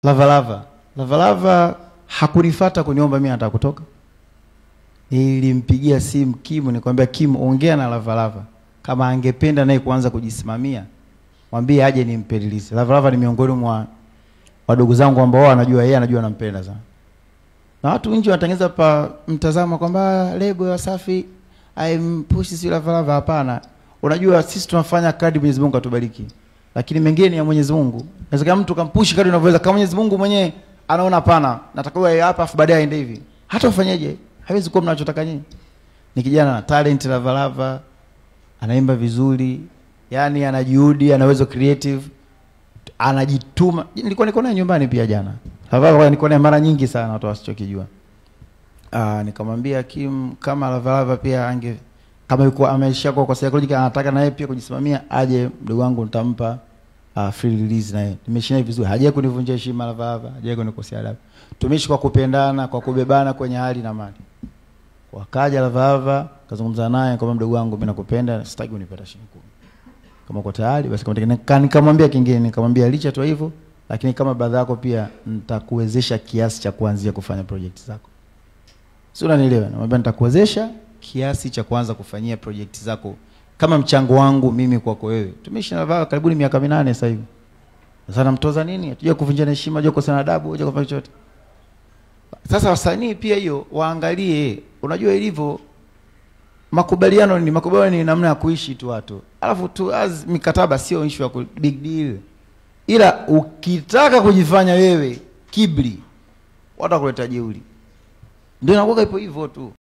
Lava hakunifuata kuniomba mimi nataka kutoka. Nilimpigia simu Kim, nikamwambia Kim, ongea na Lava kama angependa naye kuanza kujisimamia, mwambie aje nimpe release. Lava ni miongoni mwa wadogo zangu ambao wanajua yeye anajua nampenda sana. Na watu nje wanatengeneza pa mtazamo kwamba lebo ya Wasafi push si Lava. Hapana. Unajua sisi tunafanya kadri Mwenyezi Mungu atubariki. Lakini mengine ya Mwenyezi Mungu. Inawezekana mtu kampush kadri unavyoweza, kama Mwenyezi Mungu mwenyewe anaona hapana, natakiwa hapa afu baadaye aende hivi. Hata ufanyeje? Hawezi kuwa mnachotaka nyinyi. Ni kijana na talent Lava, anaimba vizuri, yani anajuhudi, anaweza creative, anajituma. Nilikuwa niko naye nyumbani pia jana. Lava niko naye mara nyingi sana, watu wasichokijua. Nikamwambia Kim kama Lava pia kama yuko ameisha kwa psychological anataka na yeye pia kujisimamia, aje mdogo wangu nitampa free release na yeye. Nimeshina vizuri. Hajaye kunivunjia heshima Lava, hajaye kunikosea adabu. Tumeishi kwa kupendana, kwa kubebana kwenye hali na mali. Wakaja Lava, kazungumza naye kama mdogo wangu mimi nakupenda, sitaki unipata shilingi 10. Kama uko tayari basi nikamwambia kingine, nikamwambia licha tu hivyo, lakini kama baadhi yako pia nitakuwezesha kiasi cha kuanzia kufanya project zako. Sio, unanielewa? Namwambia nitakuwezesha kiasi cha kuanza kufanyia project zako kama mchango wangu mimi kwako wewe. Tumeishi na Lava karibu miaka 8 sasa hivi. Sasa namtoza nini? Hatuje kuvunjana heshima, je kukosana adabu, je kufanya chochote. Sasa wasanii pia hiyo waangalie, unajua ilivyo makubaliano ni namna ya kuishi tu watu. Alafu tu mikataba sio issue ya big deal. Ila ukitaka kujifanya wewe kibri, watakuleta jeuri. Ndio inakuwa ipo hivyo tu.